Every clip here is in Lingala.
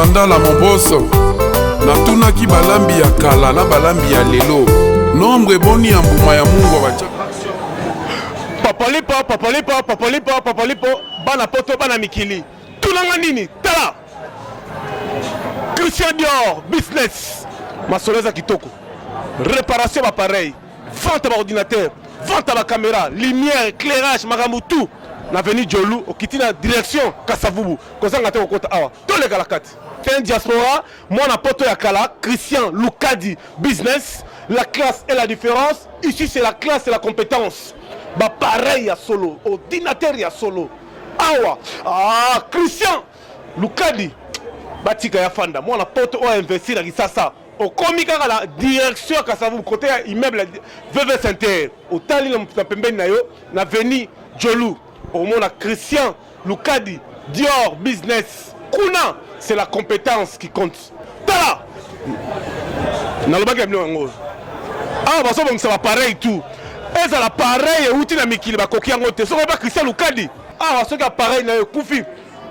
Mandala mon boss natunaki balambi ya kala na balambi ya lelo nombre boni ya mbuma ya mungu bacha Papalipo bana poto bana mikili tunanga nini tala Christian Dior business masoleza kitoko réparation d'appareil vente d'ordinateur vente de caméra lumière éclairage makambo tout na venu Jolu okiti na direction Kasavubu kozanga te okota awa to le galakati un diaspora moi na poto ya kala Christian Lukadi business la classe et la différence ici c'est la classe et la compétence ba pareil ya solo ordinateur ya solo awa Christian Lukadi batika ya fanda moi na poto o investir na kisasa au komika la direction Kasavubu côté immeuble VV Center au tali na pembeni na yo na venu Jolu au monde à Christian Lukadi Dior business kuna c'est la compétence qui compte tala na loba ke mno ngo baso bon ça va pareil tout et ça la pareil outi na mikili ba koki yango te so ba Christian Lukadi so ka pareil na kufi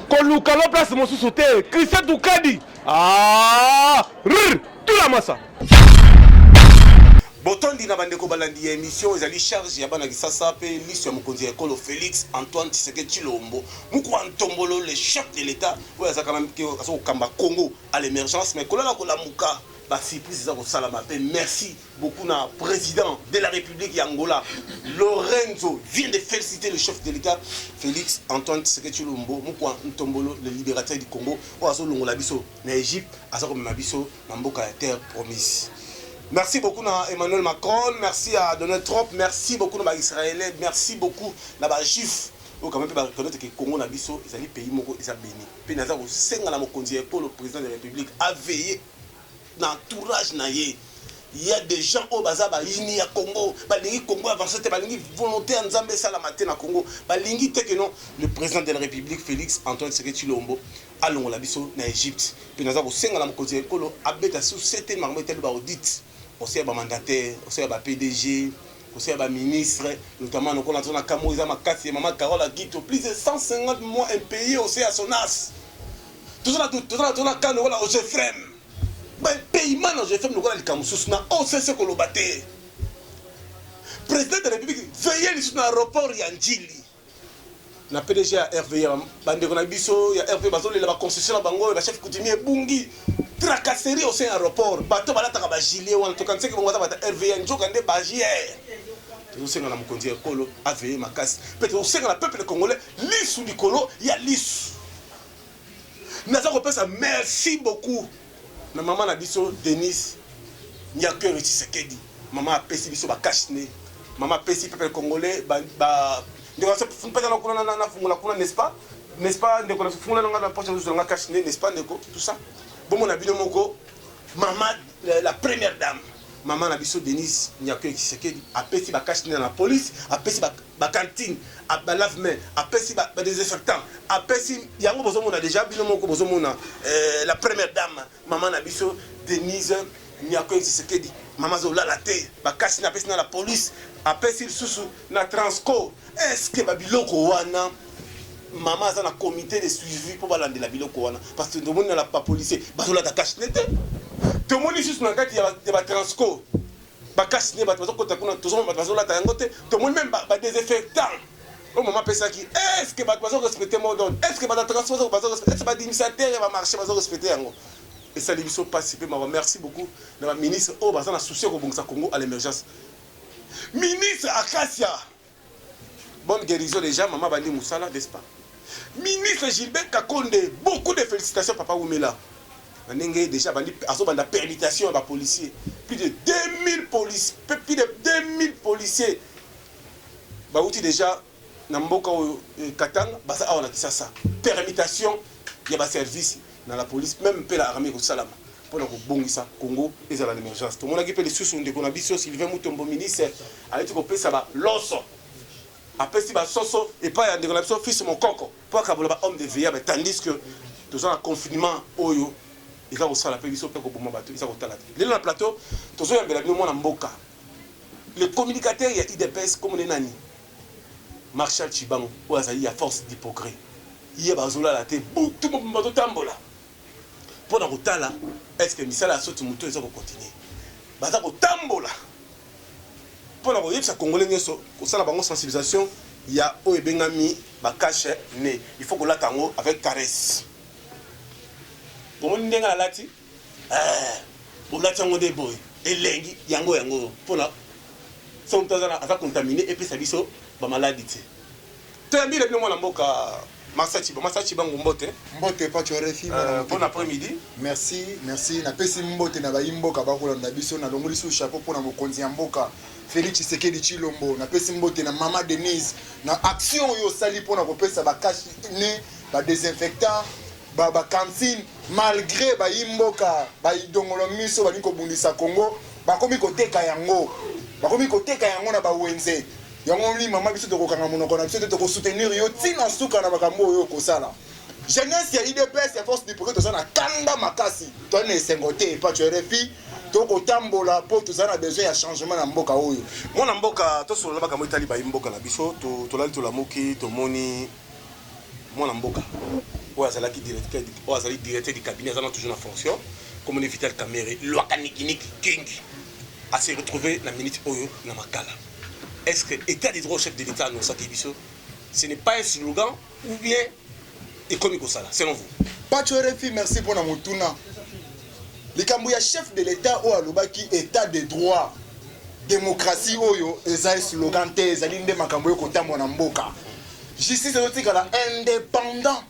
ko lukalo place mo sous sauter Christian Lukadi tout la massa botondi na bandeko balandi ya émission ezali charge ya bana kisasa pe liso ya mokonzi ya ekolo Félix Antoine Tshisekedi Tshilombo muko antombolo le chef de l'état oya za kana mike kaso kamba Congo à l'émergence mais kolala kolamuka ba surprise za ko salama pe merci beaucoup na président de la République d'Angola Lorenzo vient de féliciter le chef de l'état Félix Antoine Tshisekedi Tshilombo muko antombolo le libérateur du Congo oya so longola biso na Égypte asa ko biso na mboka ya terre promise. Merci beaucoup à Emmanuel Macron, merci à Donald Trump, merci beaucoup à Israël, merci beaucoup à Juif. Quand même, reconnaître que le Congo n'a biso, ils allaient pays moko, ils ont béni. Puis nous avons 5 ans à Mokonzi pour le président de la République a veillé dans l'entourage naïe. Il y a des gens au bazar balingi à Congo, balingi Congo avancé, balingi volonté en Zambie ça la matin à Congo, balingi te que non le président de la République Félix Antoine Tshisekedi Tshilombo allons la biso na Égypte. Puis nous avons 5 ans à Mokonzi pour le abeta sous certaines marmottes ba audit. Aussi un mandataire, aussi un PDG, aussi un ministre, notamment nous avons la Camoïsa Makassi et Maman Carole Aguito, plus de 150 mois impayés aussi à son as. Tout ça, quand nous avons le GFM, le paiement au GFM, nous avons le Kamoussous, nous avons ce que nous battons. Président de la République, veillez sur l'aéroport Yandjili. Na PDG à RV, bande qu'on a biso, il y a RV, la concession à Bango, le chef coutumier Bungi. Tracasserie au sein aéroport, bateau balata ka ba gilet ou en tout cas c'est que bon bata RVN njokande ba gilet. Tout ça na mokonzi ekolo AVE makasi. Peut-être au sein na peuple congolais, lisu likolo, il y a lisu. Naza ko pesa merci beaucoup. Na maman na biso Denise Nyakero Tshisekedi. Maman a pesi biso ba kashne. Maman pesi peuple congolais ba ndeko sa pesa na kuna na fungula kuna n'est-ce pas? N'est-ce pas ndeko na fungula na poche na kashne n'est-ce pas ndeko tout ça. Bon, mon habit de Moko, maman, la première dame, maman Nabiso Denise Nyakwe Tshisekedi, a pesi ba cache dans la police, a pesi ba cantine, a ba lave-main, a pesi ba désinfectant, a pesi, yango bozo mona déjà, bino moko bozo mona, la première dame, maman Nabiso Denise Nyakwe Tshisekedi, maman Zola la té, ba cache na pesi dans la police, a pesi susu na transco, est-ce que babiloko wana maman a un comité de suivi pour balanda la biloko wana parce que tout le monde n'a pas policier bazola ta cache nete tout le monde ici sur la carte il y a transco ba cache ne ba kota kuna tout le monde bazola ta ngote tout le monde même ba désinfectant au moment pesa qui est-ce que ba bazo respecter mot d'ordre est-ce que ba transport bazo respecter est-ce que ba administrateur va marcher bazo respecter yango et ça l'émission participer merci beaucoup na ministre au bazana souci ko bongisa Congo à l'émergence ministre Akasia bonne guérison déjà maman Bandi Moussala n'est-ce pas. Ministre Gilbert Kakonde, beaucoup de félicitations Papa Oumela. Déjà banda permutation à la policier. Plus de 2000 policiers, plus de 2000 policiers. Baouti déjà Namboka Katanga, basa a ça. Permutation, il y a un service dans la police, même peu l'armée au Salama. Pour le Bongisa, Congo, et à l'émergence. Tout le monde a qui peut les sous de Konabisio, Sylvain Moutombo ministre, avec tout le pays ça va l'osso. Après si ba soso et pas ya ndeko fils mon koko pour ka homme de veillable tandis que tous en confinement oyo il va au sala pe biso pe ko bomba bato il va au tala le na plateau tous en bela bino mona mboka le communicateur ya IDPS comme les nani Marshal Chibango ou azali à force d'hypocrite il y a bazola la té tout le monde tambola pour na kotala est-ce que misala so tumuto eza ko continuer baza ko tambola pour na koyebisa congolais nyoso kosala bango sensibilisation ya oyo ebengami bakache ne il faut kolata yango avec caresse bomoni ndenge alati bolati yango nde boye elengi yango mpona so moto aza contaminé epesa biso bamaladi te toyambile bino mwana mboka Masachi Bango Mbote. Mbote pas tu refi. Bon après-midi. Merci. Napesi Mbote na bayimboka bakola na biso na longoli sous chapeau pour na mokonzi ya mboka. Félix Tshisekedi Tshilombo. Napesi Mbote na Mama Denise na action yo sali pour na kopesa ba cache ne ba désinfectant ba cantine malgré bayimboka ba idongolo miso ba niko bundisa Congo bakomi koteka yango. Bakomi koteka yango na ba wenze. Yango li mama biso to kokanga monoko na biso to ko soutenir yo tina suka na makambo yo kosala jeunesse ya IDPS ya force du progrès to sana kanda makasi to ne sengote pa tu refi to ko tambola po to sana besoin ya changement na mboka oyo mona mboka to solo makambo itali ba mboka na biso to lali to la moki to moni mona mboka oya sala ki directeur oya sala directeur du cabinet ça toujours en fonction comme on Vital Kamerhe loakanikinik king a se retrouver la minute oyo na makala. Est-ce que l'État des droits au chef de l'État nous ce n'est pas un slogan ou bien économique au salaire, selon vous? Pas de refi, merci pour la moutuna. Le Cambouya chef de l'État ou alobaki État des droits, démocratie oyo, ezali slogan te, ezali nde makambo kota mona mboka. Justice ezotika la indépendant.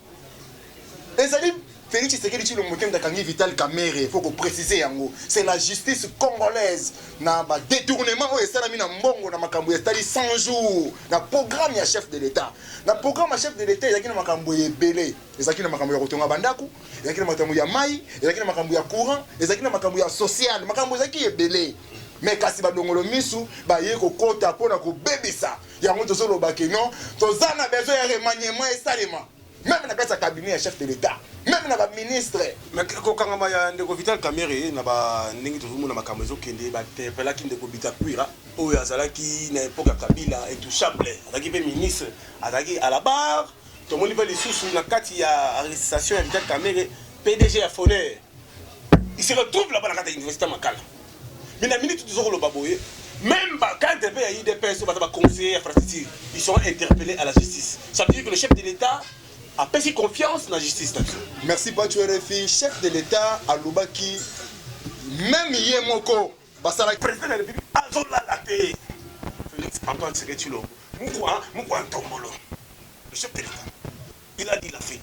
Ezali Félix Tshisekedi Tshilombo de Kangi Vital Kamerhe, il faut que préciser yango. C'est la justice congolaise na ba détournement o esalami na mbongo na makambo ya tali 100 jours na programme ya chef de l'État. Na programme ya chef de l'État ezaki na makambo ebele. Ezaki na makambo ya kotonga bandaku, ezaki na makambo ya mai, ezaki na makambo ya courant, ezaki na makambo ya social, makambo ezaki ebele. Mais kasi ba dongolo misu ba ye ko kota pona ko bebisa. Yango tozolo bakeno, tozana besoin ya remaniement et salema. Même na kasa cabinet ya chef de l'État. Même na ba ministre mais ko kangama ya ndeko Vital Kamerhe na ba ndingi tozumu na makambo ezokende ba tepela ki ndeko Bitakwira oyo azalaki na époque ya Kabila intouchable azaki pe ministre azaki à la barre to moni ba lisusu na kati ya arrestation ya Vital Kamerhe PDG ya Foner il se retrouve là-bas na kati ya université Makala mais na minute tozoko lo baboye même quand il y a des personnes qui conseillers ils sont interpellés à la justice ça veut dire que le chef de l'État a payé confiance dans la justice. Merci Patrick RFI, chef de l'État à Lubaki, même Yemoko, le président de la République, Félix Antoine Tshisekedi Tshilombo, Moukouan Tombolo, le chef de l'État, il a dit la fait.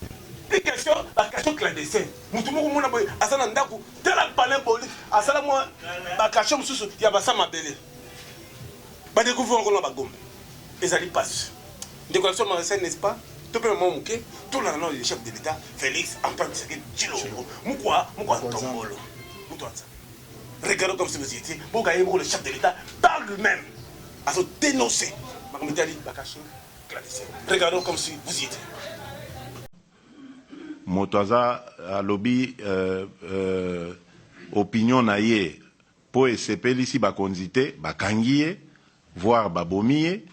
La question clandestine, Moutoumou Mouna Boy, Asana Ndaku, tel un palais politique, Asala moi, Bakachom Moussou, Yabassa Mabele. Bah découvrir encore la Bagombe. Les alliés passent. Décoration Marseille, n'est-ce pas? Tout le monde, tout le nom du chef de l'État, Félix Antoine Tshisekedi Tshilombo, Moukouan Tombolo. Regardons comme si vous y étiez. Le chef de l'État parle lui-même à se dénoncer. Regardons comme si vous y étiez. Motoza a lobby opinion naie pour SPL ici bakonzite bakangiye voire babomiye.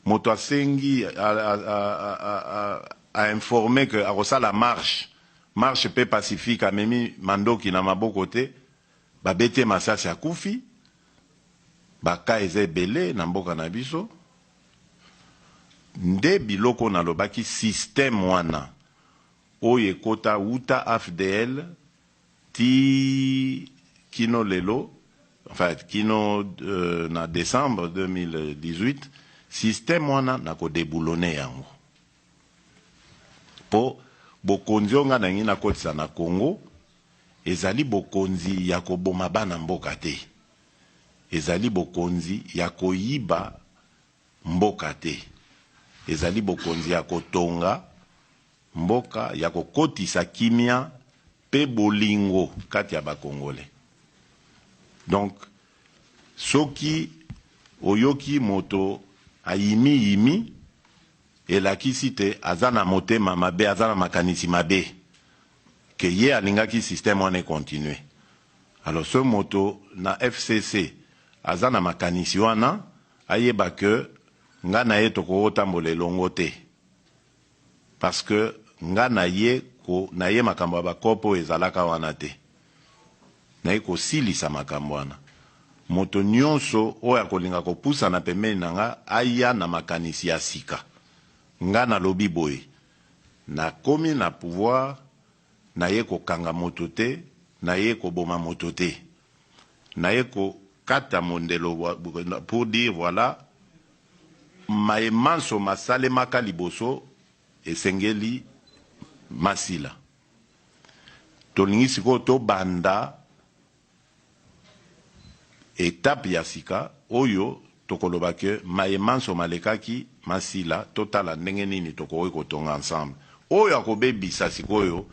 Motoasengi a informé que à la marche paix pacifique a memi mandoki na maboko te babete masasi akufi baka eze belé na mboka na biso nde biloko na lobaki système wana oye kota uta AFDL ti kino lelo enfin kino na décembre 2018 système wana na ko déboulonner yango po bokonzi onga na ngina kotisa na Congo ezali bokonzi ya koboma bana mboka te ezali bokonzi ya koyiba mboka te ezali bokonzi ya kotonga mboka ya kokotisa kimia pe bolingo kati ya bakongole. Donc soki oyoki moto ayimi elakisi te azana motema mabe azana makanisi mabe que ye alingaki système wana continue. Alors ce moto na FCC azana makanisi wana ayeba que nga na ye toko otambola elongo te parce que nga na ye na ye makambo ya bakopo ezalaka wana te na ye kosilisa makambo wana moto nyonso oyo akolinga kopusana pembeni na nga aya na makanisi ya sika nga nalobi boye nakomi na pouvoir na ye kokanga moto te na ye koboma moto te na ye kokata mondelo pour dire voilà maemanso masalemaka liboso esengeli masila tolingi sikoyo tobanda étape ya sika oyo tokoloba ke maemanso malekaki masila totala ndenge nini tokoki kotonga ensemble oyo akobebisa sikoyo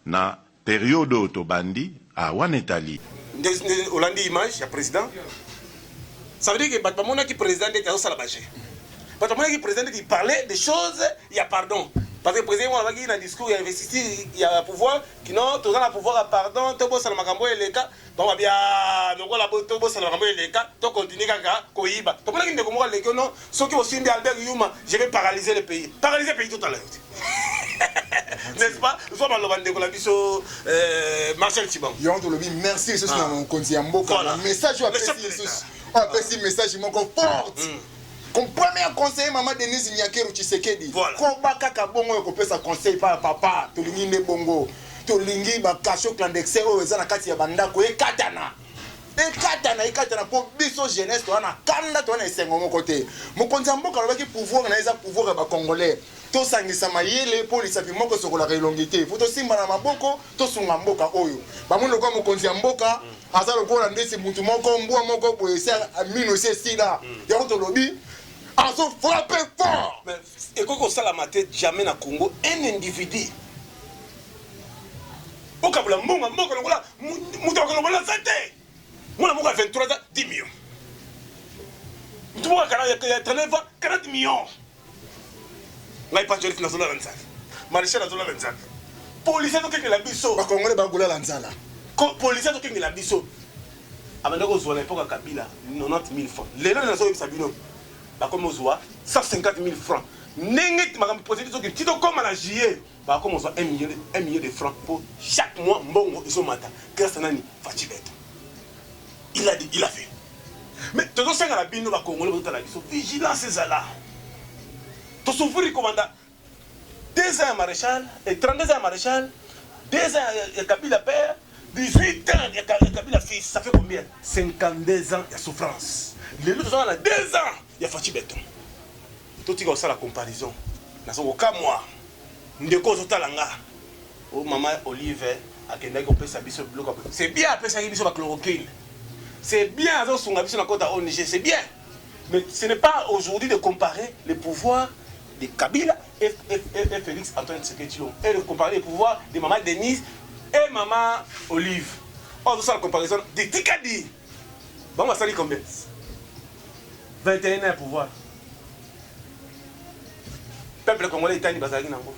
na période oyo tobandi wana etali olandi image ya président ça veut dire que bato bamonaki président ndeti azosala baje bato bamonaki président ndeti parlait des choses ya pardon parce que président wana baki na discours ya investiture ya pouvoir kino toza na pouvoir ya pardon tobosala makambo eleka donc bia lokola tobosala makambo eleka tokontinue kaka koyiba tomonaki ndeko moko aleki no soki osimbi Albert Yuma je vais paralyser le pays total n'est-ce pas nous sommes à ndeko la biso Marcel Chibango yo to lobi merci ce na mokonzi ya mboka na message wa pesi message moko fort comme premier conseiller maman Denise Nyakeru Tshisekedi ko bakaka bongo ko pesa conseil pa papa to lingi ne bongo to lingi ba kasho clandestin o eza na kati ya bandako ekatana po biso jeunesse to na kanda to na esengo moko te mokonzi ya mboka lobaki pouvoir na eza pouvoir ya ba congolais to sangisa mayele polisa fi moko sokola ka elongité faut to simba na maboko to sunga mboka oyo ba mondo kwa mokonzi ya mboka aza lokola ndesi mutu moko mbwa moko boyesa amino se sida ya to lobi azo frappé fort mais ekoko sala maté jamais na Congo un individu okabula mbonga mboka lokola mutu akolobola sate mwana moko 23 ans 10 millions mutu moko ya 39 ans 40 millions ngai panjori na zona lanzala maréchal na zona lanzala police to kengela biso ba congolais ba gula lanzala ko police to kengela biso abanda ko zona epoka Kabila 90,000 francs lelo na zo yebisa bino ba comme ozwa 150,000 francs ndenge makambo posé to ki to comme na juillet ba comme ozwa 1 million de francs pour chaque mois mbongo isomata grâce nani Fatibet il a dit il a fait mais todo senga la bino ba congolais ba la biso vigilance ezala to souffrir commandant 2 ans à maréchal et 32 ans à maréchal 2 ans à Kabila père 18 ans à Kabila fils ça fait combien 52 ans de souffrance les autres ont 2 ans il y a Fachi Beton tout tika osala comparaison na soko ka moi ndeko zotalanga o mama Olive akendaki kopesa biso biloko c'est bien apesaki biso ba chloroquine c'est bien azosunga biso na kota ONG c'est bien mais ce n'est pas aujourd'hui de comparer les pouvoirs de Kabila et Félix Antoine Tshisekedi et de comparer les pouvoirs de maman Denise et maman Olive. On fait la comparaison de Tikadi. Bon, on va salir combien 21 ans pouvoir. Peuple congolais est en Bazari Nango.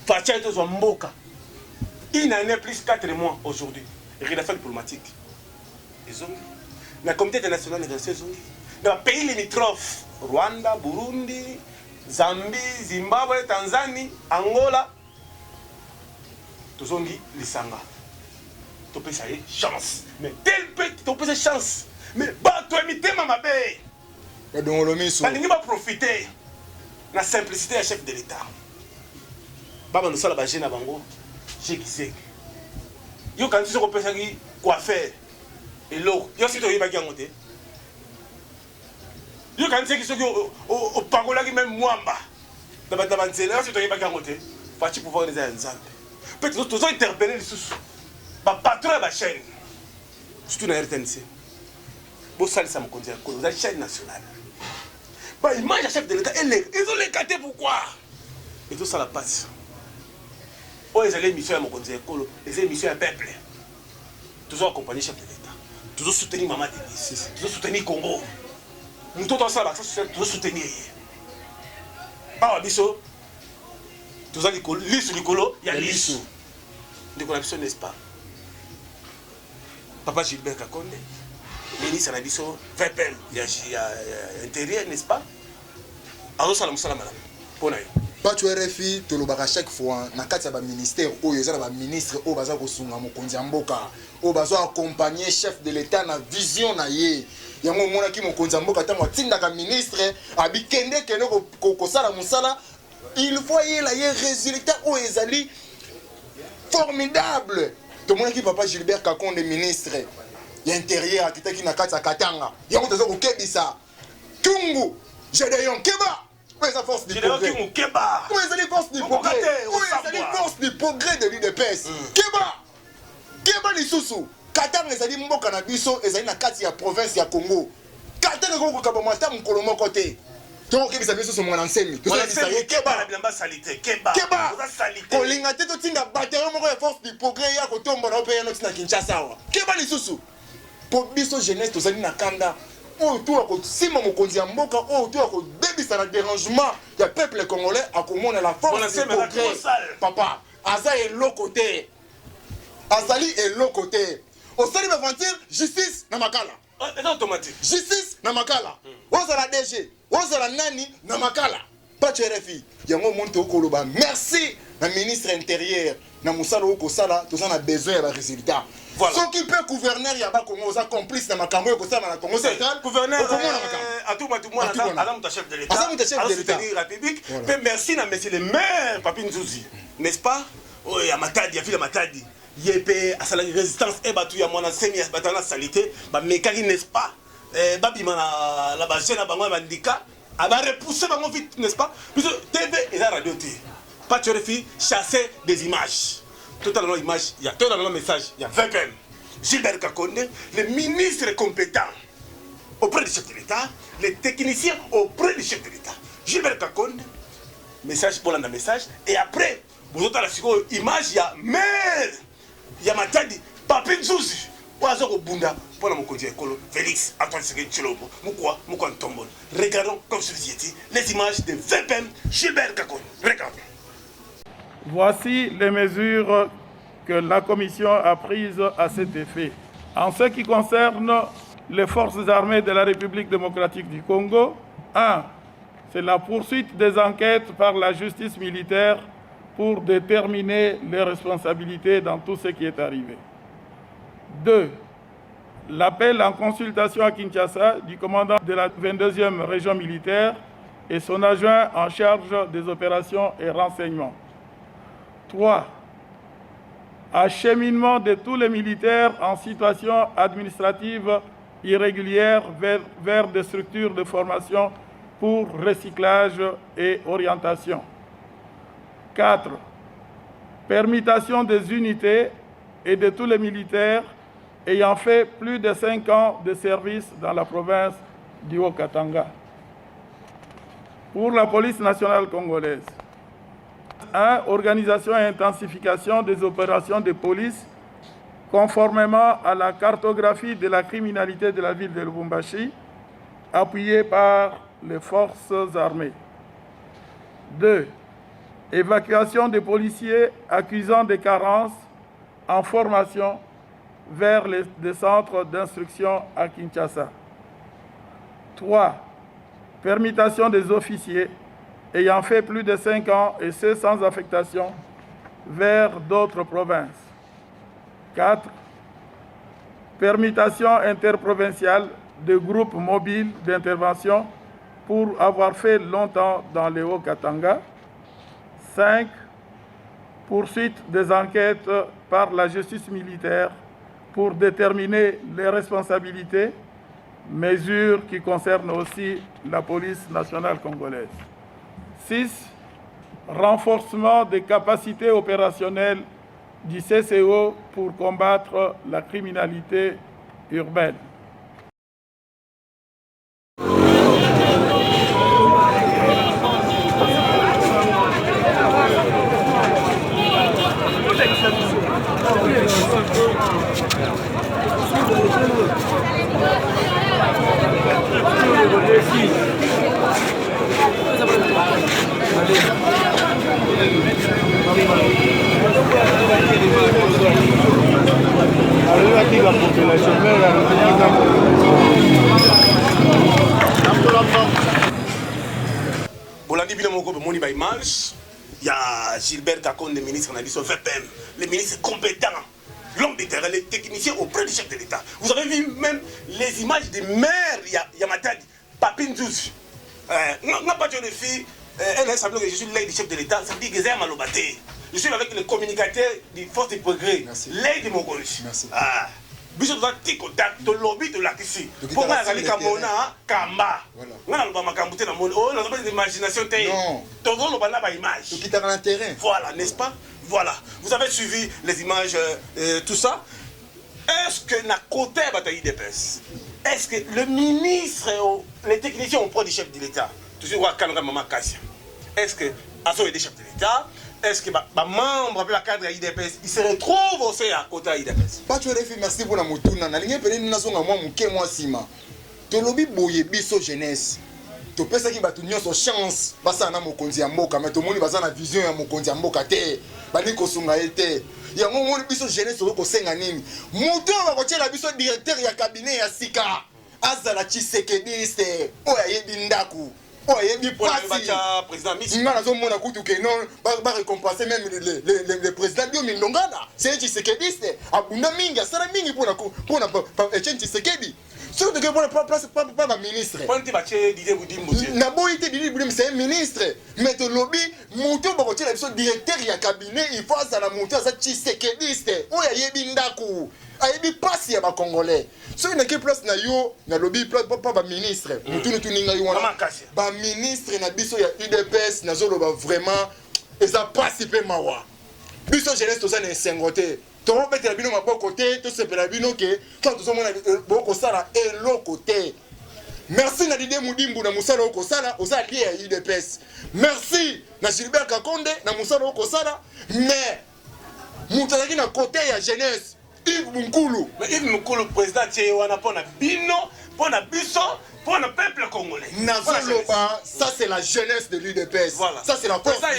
Fatia est au Mboka. Il n'en est plus 4 mois aujourd'hui. Il a fait diplomatique. Ils ont la communauté internationale est dans ces zones. Dans les pays limitrophes, Rwanda, Burundi, Zambie, Zimbabwe, Tanzanie, Angola, tous ont dit Lisanga. Tu peux ça chance. Mais tel petit, tu peux chance. Mais bah, tu as mis tes mamabé. Tu vas profiter de la simplicité du chef de l'État. Baba nous sommes à Bango. J'ai qui c'est. Yo quand tu sais quoi faire. Et l'eau, yo si tu es bagay monter. Yo quand tu sais que au Pangola qui même Mwamba. Dans Nzela si tu es bagay monter. Faut-il pouvoir les ensemble. Peut-être tous interpeller les sous. Ba patron de la chaîne. Surtout dans RTNC. Bo sali ça me conduit à la chaîne nationale. Bah il mange le chef de l'État et ils ont les caté pourquoi. Et tout ça la passe. Oh les émissions à mon conduit les émissions à peuple. Toujours accompagner le chef de l'État. Toujours soutenir Maman Denise. Toujours soutenir Congo. Nous tous ensemble, toujours soutenir. Bah biso. Toujours l'issue du colo, il y a l'issue. De corruption n'est-ce pas? Papa Gilbert Kakonde, ministre de l'Abisso, VPM, il y a intérieur, n'est-ce pas? Alors, salam salam, madame. Pour nous. bato RFI tolobaka chaque fois na kati ya baministère oyo eza na baministre oyo baza kosunga mokonzi ya mboka oyo bazo accompagner chef de l'état na vision na ye yango omonaki mokonzi ya mboka ntango atindaka ministre abikende kende kosala mosala il faut yela ye résultat oyo ezali formidable. Tomonaki papa Gilbert Kakonde ministre ya intérieur akitaki na kati ya Katanga yango toza kokebisa Tungu Gédéon Keba. Où est la force du progrès? Où est la force du progrès? Où est la force du progrès de l'UDPS? Keba! Keba lisusu. Katanga ezali mboka na biso ezali na kati ya province ya Congo. Katanga ko kokaba mata mukolo moko te. To kebisa biso so mwana nsemi. To kebisa Keba na bilamba salite. Keba. Keba. Kolinga te to tinga bataillon moko ya force du progrès ya kotomba na opeya no tina Kinshasa wa. Keba lisusu. Po biso jeunesse tozali na kanda. Oh, tout à côté, si mon conduit en boca, oh, tout à côté, baby, ça a dérangement. Il y a peuple congolais à comment la force du progrès. Papa, Aza est l'autre côté. Azali est l'autre côté. Au salut aventure, justice, namakala. C'est automatique. Justice, namakala. Ozala DG, Ozala Nani, namakala. Pas de RFI. Il y a un moment où Koloba. Merci, le ministre intérieur. Na musala oko sala, tout ça a besoin de résultats. Voilà. Ce qui peut gouverner, il y a pas Congo, ça complice dans ma Congo, ça dans la Congo central. Gouverneur, à tout moment, Adam, ta chef de l'État. Adam, ta chef de l'État. La République. Merci, monsieur le maire, Papi Nzouzi. N'est-ce pas? Oh, il y a Matadi, il y a Ville Matadi. Il y a à la résistance, et batou, il y a mon semi, la salité, bah, mécani, n'est-ce pas? Babimana, la base, la banque, bandika, elle va repousser ma vite, n'est-ce pas? TV et la radio, pas de refus, chasser des images. Totalement image, il y a totalement message, il y a 20 PM. Gilbert Kakonde, le ministre compétent auprès du chef de l'État, les techniciens auprès du chef de l'État. Gilbert Kakonde, message pour l'un message, et après, vous avez la image, il y a maire, il y a Matadi, Papi Nzouzi, Oazoro Bunda, pour la Mokonzi Ekolo, Félix, Antoine Seguin Chilobo, Moukwa Ntombol. Regardons comme ceci les images de 20 PM, Gilbert Kakonde. Regardons. Voici les mesures que la Commission a prises à cet effet. En ce qui concerne les forces armées de la République démocratique du Congo, 1. C'est la poursuite des enquêtes par la justice militaire pour déterminer les responsabilités dans tout ce qui est arrivé. 2. L'appel en consultation à Kinshasa du commandant de la 22e région militaire et son adjoint en charge des opérations et renseignements. 3. Acheminement de tous les militaires en situation administrative irrégulière vers des structures de formation pour recyclage et orientation. 4. Permutation des unités et de tous les militaires ayant fait plus de 5 ans de service dans la province du Haut-Katanga. Pour la police nationale congolaise, 1. Organisation et intensification des opérations de police conformément à la cartographie de la criminalité de la ville de Lubumbashi, appuyée par les forces armées. 2. Évacuation des policiers accusant des carences en formation vers des centres d'instruction à Kinshasa. 3. Permutation des officiers ayant fait plus de 5 ans et ceux sans affectation vers d'autres provinces. 4. Permutation interprovinciale de groupes mobiles d'intervention pour avoir fait longtemps dans le Haut-Katanga. 5. Poursuite des enquêtes par la justice militaire pour déterminer les responsabilités, mesures qui concernent aussi la police nationale congolaise. 6. Renforcement des capacités opérationnelles du CCO pour combattre la criminalité urbaine. Bolandi bino moko bomoni ba image Il y a Gilbert Kakonde, le ministre de la VPM, le ministre compétent, l'homme de terrain, les techniciens auprès du chef de l'État. Vous avez vu même les images des maires, Yamatadi, Papin Djouz. Non, pas de filles, elle a que je suis l'aide du chef de l'État, ça veut dire que c'est Malobaté. Je suis avec le communicateur du Force du Progrès, l'aide de Mogolish. Merci. Biso doit tic contact de lobby de l'actif. Pour moi, il y a Kambona, Kamba. On a le Bamakambuté dans le monde. On a pas d'imagination. Non. Tout le monde a une image. Tout qui est dans le terrain. Voilà, n'est-ce pas? Voilà. Vous avez suivi les images, tout ça. Est-ce que na côté bataille d'EPS, est-ce que le ministre, les techniciens auprès du chef de l'État, toujours à Kanra Maman Kassia, est-ce que Asso est des chefs de l'État? Est-ce que les membres de la cadre IDPS ils se retrouvent aussi à côté de l'IDPS? Pas tu as fait merci pour la moutuna. Na ligne pele nous sommes moi muke moi sima. To lobi boye biso jeunesse. To pesa ki batu nyonso chance basa na mokonzi ya mboka mais to moni basa na vision ya mokonzi ya mboka te. Bani ko sunga ete. Ya ngomoni biso jeunesse ko senga nini? Muto ba ko tshela biso directeur ya cabinet ya sika. Azala Tshisekedi oya yebi ndaku. Oh, il y a des président Miss. Non, on va récompenser même le président de Ndongana. C'est un Tshisekedi. Abunda Minga, c'est un Mingi pour la Tshisekedi. Surtout que pour la place, pas un ministre. C'est un ministre. Mais le lobby, Mouto Barotier, le directeur du cabinet, il faut à la montée à Tshisekedi. Oh, il y a des Bindaku. Il y a des passes à Congolais. Si il y a des places, il y a lobby, pas un ministre. Moutou nous tournons un ministre, il y a des UDPS, il y a vraiment. Ils ont participé à Mawa. Biso jeunesse, tout ça, c'est un singoté. Tout le monde peut être à côté, tout le monde peut quand tout le monde est l'autre côté. Merci Nadide Moudimbu na Moussala Okosala, aux alliés à UDPS. Merci na Gilbert Kakonde na Moussala Okosala, mais Moutalaki na côté à jeunesse. Yves Moukoulou. Mais Yves Moukoulou, président Tchéwana, pour la Bino, pour la Bisson, pour le peuple congolais. Nazoloba, ça c'est la jeunesse de l'UDPS. Voilà. Ça c'est la force. Ça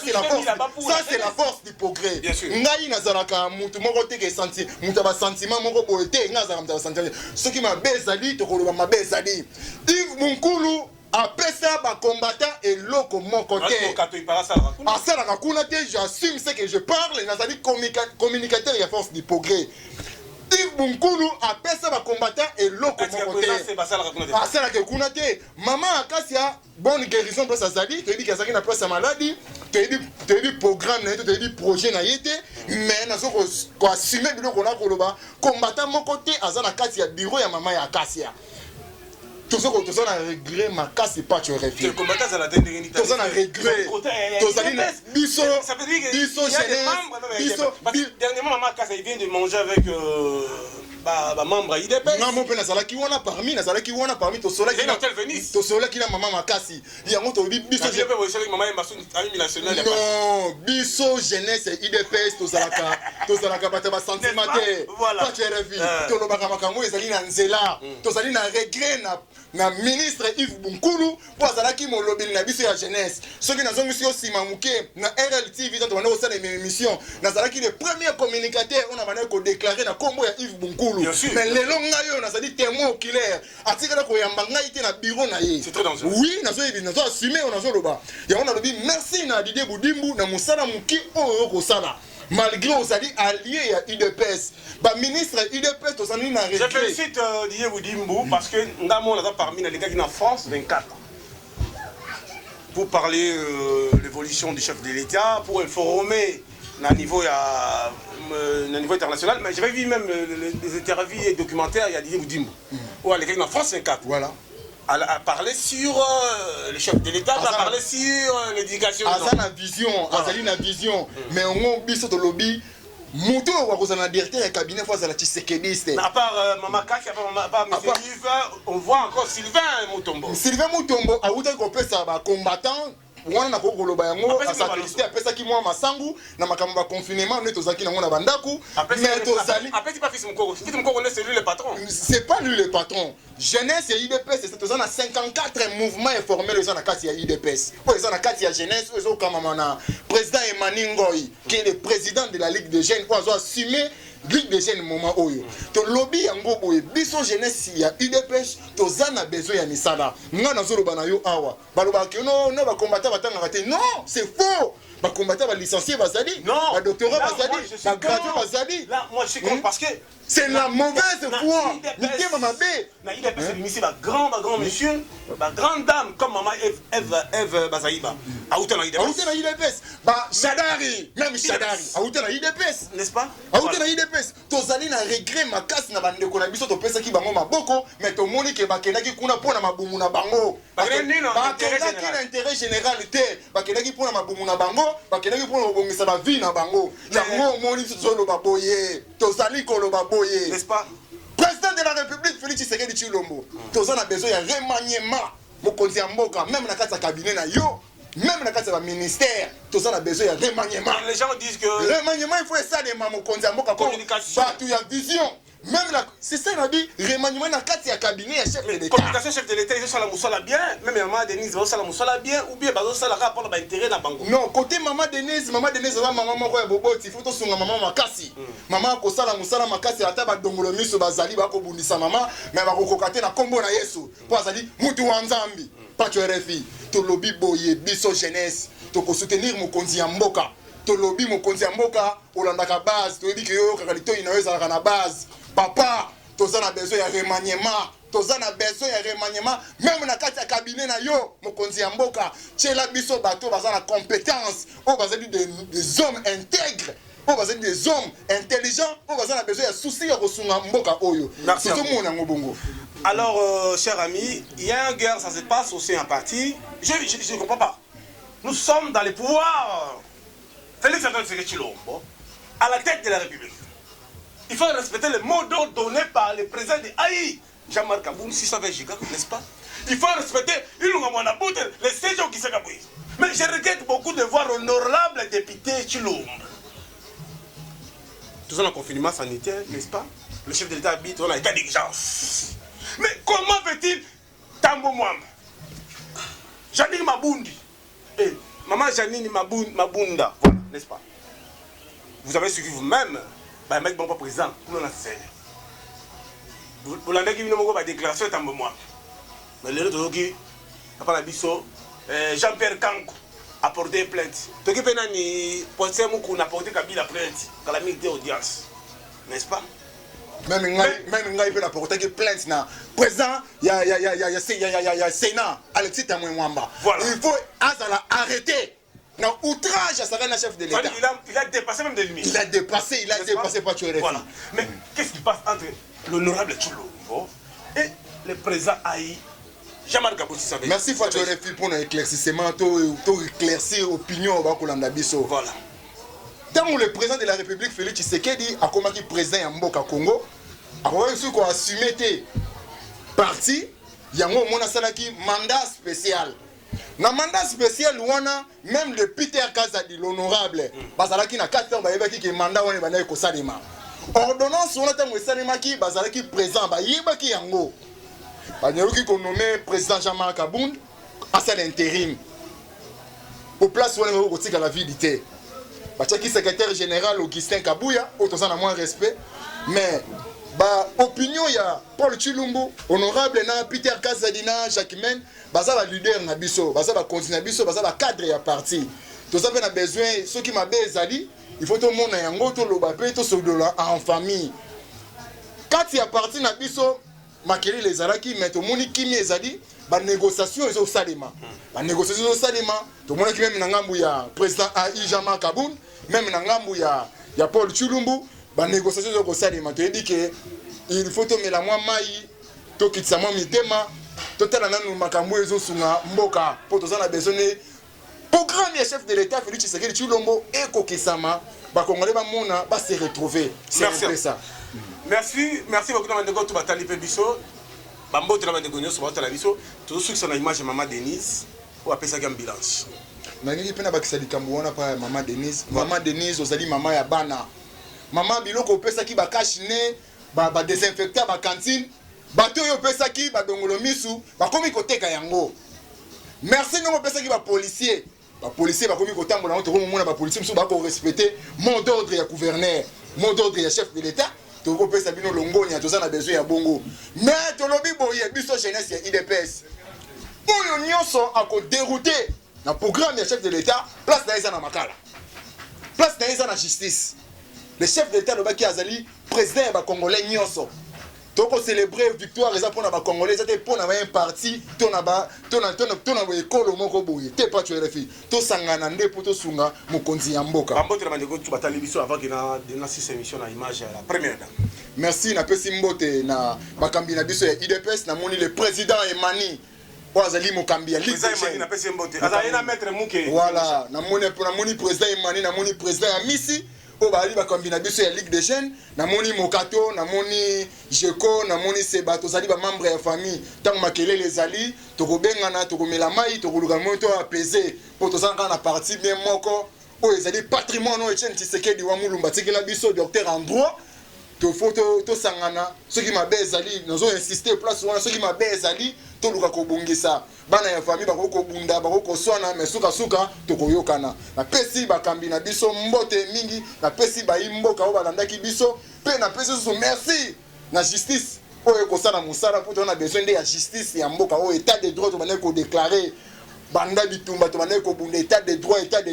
c'est la force. Ça c'est la force du progrès. Bien sûr. Ngai nazalaka mutu moko teke senti, mutu ba sentiment moko boete, ngazala mutu ba sentiment. Ce qui m'a bezali to koloba ma bezali. Yves Moukoulou après ça, les combattants et l'autre mon côté. Asalaka kuna te, j'assume ce que je parle. Nazali communicateur et force du progrès. Yves Moukoulou après ça, les combattants et l'autre mon côté. Asalaka kuna te, maman Akasia, bonne guérison pour Sazali. Tu dis que ça n'a pas sa maladie. Tu dis programme, tu dis projet na yete. Mais nazo ko assumer bilo kona koloba. Combattant mon côté, Azana Akasia bureau ya maman ya Akasia. Tout ça, on a regret, ma casse n'est pas tu refus. Le combattant, c'est la dernière unité. Tout ça, on a regret. Tout ça, ça veut dire qu'il y a des membres. Dernièrement, maman casse, il vient de manger avec membre IDPS. Non, mon père, Nazala qui on a parmi, Nazala qui on a parmi, tout cela qui a maman Makassi. Il y a un autre biso. Non, biso jeunesse IDPS, tout ça, bataba sentimentaire. Voilà. Pas tu refus. Tout le bagamakamo, ils allaient dans Nzela. Tout ça, ils regret na ministre Yves Moukoulou pour azalaki mo lobeli na biso ya jeunesse soki nazongi aussi mamuke na RLTV dans on a une émission nazalaki le premier communicateur on a mané ko déclarer na kombo ya Yves Moukoulou mais le long ngayo nazali témoin oculaire atikala ko yamba ngai te na bureau na ye c'est très dangereux oui nazo assumer on a loba ya on a lobi merci na Didier Boudimbu na musala muki oyo ko sala malgré aux alliés à UDPS, le ministre UDPS, tout ça, nous avons. Je félicite Didier Boudimbu parce que nous avons parmi les gars qui sont en France 24 pour parler de l'évolution du chef de l'État, pour informer à niveau international. Mais j'avais vu même les interviews et documentaires, il y a Didier Boudimbu. Où les gars qui sont en France 24. Voilà. A parlé sur le chef de l'État, a parlé sur l'éducation. Azana vision, Azalina vision. Mais on biso to lobby. Moutou wa kozana directeur du cabinet fois la Tshisekedi. À part Maman Kaki, à part M. Yves, on voit encore Sylvain Moutombo. Sylvain Moutombo a outé qu'on peut ça combattant. Wana na kokoloba yango asakilité apesa ki mwa masangu na makambo ba confinement nous tozaki nango na bandaku mais tozali après pas fils mukoko c'est lui le patron c'est pas lui le patron jeunesse et IDPS c'est tozana 54 mouvements informels ils ont na kati ya IDPS ils ont na kati ya jeunesse ils ont comme na président Emmanuel Ngoyi qui est le président de la Ligue des jeunes ils ont assumé Ligue des jeunes moment oyo to lobby yango boye biso jeunesse ya UDPS tozana besoin ya misala nga nazoloba na yo awa baloba que non ba combattre batanga te non c'est faux bacombattant balicencié bazali Non. badoctorat Là, bazali moi, je suis bagradué contre. bazali. Là, moi, je suis contre parce que. C'est la mauvaise foi. Il Mitema mabe. y a des ici, grand monsieur, grande dame, comme maman Eve Bazaïba. Aouté na Aouté na IDPS. Ba Shadari, même Shadari. Aouté na IDPS. N'est-ce pas? Aouté na IDPS. Tozali na regret makasi na bandeko na biso topesaki bango maboko, mais tomoni ke bakendaki kuna pona mabumu na bango. Bakendaki na intérêt général te. Bakendaki pona mabumu na bango, bakendaki pona kobongisa ba vie na bango. Yango omoni biso tozoloba boye. Tozali koloba boye. N'est-ce pas? Président de la République Félix Tshisekedi Tshilombo. Toza na besoin ya remaniement. Mokonzi ya mboka, même na kati ya cabinet na yo, même na kati ya ministère, toza na besoin ya remaniement. Les gens disent que Remaniement, il faut ça de mokonzi ya mboka communication. Batu ya vision. Même la, c'est ça la dit, remaniement na kati ya cabinet ya chef de l'État. Communication chef de l'État, ils sont la moussala bien, même maman Denise, ils sont la moussala bien, ou bien ils sont la rapport à l'intérêt dans Bango. Non, côté maman Denise, maman moko ya boboti, il faut to sunga maman makasi. Maman ko sala musala makasi ata ba dongolo miso bazali ba ko bundisa maman, mais ba ko kokate na kombo na Yesu. Po azali mutu wa nzambi. Pas tu RFI, to lobi boye biso jeunesse, to ko soutenir mokonzi ya mboka. To lobi mokonzi ya mboka, olandaka base, to dit que yo kakalito inaweza na base. Papa, toza na besoin ya remaniement, toza na besoin ya remaniement, même na kati ya cabinet na yo, mokonzi ya mboka, tchela biso bato baza na compétence, o bazali des hommes intègres, o bazali des hommes intelligents, o bazali na besoin ya souci ya kosunga mboka oyo. Merci. Alors, chers amis, il y a une guerre, ça se passe aussi en partie. Je ne comprends pas. Nous sommes dans les pouvoirs. Félix Antoine Tshisekedi Tshilombo, à la tête de la République. Il faut respecter le mot d'ordre donné par le président de Haï, Jean-Marc Aboum, 620 gigas, n'est-ce pas? Il faut respecter les séjours qui se gabouillent. Mais je regrette beaucoup de voir l'honorable député Tshilombo. Tout ça dans le confinement sanitaire, n'est-ce pas? Le chef de l'État habite dans l'état d'urgence. Mais comment fait-il Tambo Mwamba, Janine Mabundi, et maman Janine Mabunda, voilà, n'est-ce pas? Vous avez suivi vous-même. Bah, mec, bon, pas président, pour nous, c'est vous l'avez dit, vous avez déclaration, c'est un peu moi. Mais le reste, qui a la biso, Jean-Pierre Kankou a porté plainte. Tout qui peut ni penser qu'on a porté Kabila plainte, quand la milité audience, n'est-ce pas? Même il peut apporter plainte na président, il y a Sénat, Alexis Tamoué Mwamba. Voilà. Il faut arrêter. Non, outrage à sa chef de l'État. Il a dépassé même des limites. Il a dépassé pas tu Voilà. Mais qu'est-ce qui passe entre l'honorable Tshilombo et le président Haï, Jean-Marc Aboum? Merci Fatou Refi pour l'éclaircissement, pour éclaircir l'opinion au Bakolanda Bisso. Voilà. Tant que le président de la République Félix Tshisekedi a combattu président Mboka Congo, a assumé tes parti, il y a un mandat spécial. Na mandat spécial wana même le Peter Kazadi l'honorable bazalaki na 4 ans bayebaki ke mandat wana bana ko salima ordonnance wana tango salimaki bazalaki présent bayebaki yango banyeruki ko nommer président Jean-Marc Aboum à sa intérim au place wana ko tika la vidité bachaki secrétaire général Augustin Kabouya autant na moins respect mais ba opinion ya Paul Tshilombo honorable na Peter Kazadi na Jacquemaine baza ba leader na biso baza ba continuer biso baza ba cadre ya parti to ça na besoin ceux qui m'a bezali il faut tout le monde yango to loba pe to sodola en famille quand il y a parti na biso makeli les araki mais to moni kimi ezali ba négociation ezo salima ba négociation ezo salima to moni kimi na ngambu ya président AI Jean-Marc Aboum même na ngambu ya Paul Tshilombo ba négociation ezo salima to dit que il faut to mela moi mai to kitsa moi mitema total nanu makambo ezo sunga mboka po to za besoin programme ya chef de l'État Félix Tshisekedi Tshilombo et kokisama ba congolais ba mona ba se retrouver c'est ça. Merci beaucoup de tout batali pe biso bambo to na bandeko nyoso ba tala biso to sur son image maman Denise ou apesa ka ambulance na ngi pena bakisa likambo wana pa maman Denise ozali maman ya bana maman biloko opesa ki ba cash ne ba désinfectant ba cantine bato yo pesa ki ba dongolo misu ba komi koteka yango merci non pesa ki ba policier ba komi kotambola na to mona ba policier musu ba ko respecter mot d'ordre ya gouverneur mot d'ordre ya chef de l'État to ko pesa bino longonya to za na besoin ya bongo mais to lobi boye biso jeunesse ya IDPS oyo nyonso ako dérouter na programme ya chef de l'état place na eza na makala place na eza na justice le chef de l'état lobaki azali président ya bacongolais nyonso toko célébrer victoire eza mpona bacongolais eza te mpona un parti tona ekolo moko boye te pa tu RFI tosangana nde mpo tosunga mokonzi ya mboka bambote na bandeko tu batali biso avant que na six émission na image ya la première dame. merci napesi mbote na bakambi na biso ya UDPS namoni le président Emani oyo azali mokambi ya ligue des Jeunes azali na maître Muke voilà namoni président Emani namoni président ya Misi oyo bazali bakambi na biso ya ligue des jeunes namoni Mokato namoni Jeko namoni Seba tozali bamembre ya famille ntango makelele ezali tokobengana tokomela mai tokoluka moi to apaiser mpo tozala kaka na parti bien moko oyo ezali patrimoine oyo Etienne Tshisekedi wa Mulumba atikela biso docteur en droit tofo tosangana soki mabe ezali nazo insister place wana soki mabe ezali toluka kobongisa bana ya famille bakokobunda bakokoswana mais suka tokoyokana napesi bakambi na biso mbote mingi napesi bayimboka oyo balandaki biso mpe napesi susu merci na justice oyo ekosala mosala mpo tona besoin nde ya justice ya mboka oyo état de droit tobandaki kodéclare banda bitumba tobandaki kobunda état de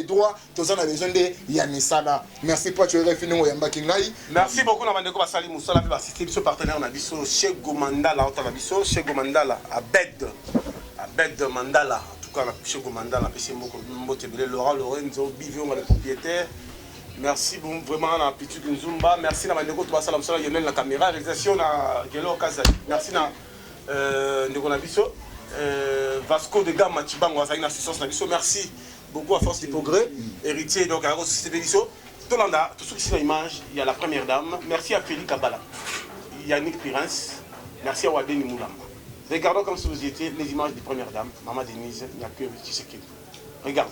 droit toza na besoin nde ya misala merci po tu RFI ndenge oyambaki ngai merci beaucoup na bandeko basali mosala mpe basiste biso partenaire na biso Chego Mandala otala biso Chego Mandala Abed Mandala en tout cas na Chego Mandala apesi mbote ebele Laurent Lorenzo Bivionga le propriétaire merci vraiment na Pitu Nzumba merci na bandeko to basala mosala yonel na caméra réalisation na Gelo Kazali merci na ndeko na biso Vasco de Gama Chibango azali na assistance na biso merci beaucoup à Force du Progrès héritier donc à Société biso Tolanda tout ce qui est dans l'image il y a la première dame merci à Félix Kabala Yannick Pirens merci à Wadeni Moulamba regardons comme si vous étiez les images des premières dames Maman Denise Nyakwe Tshisekedi regardons.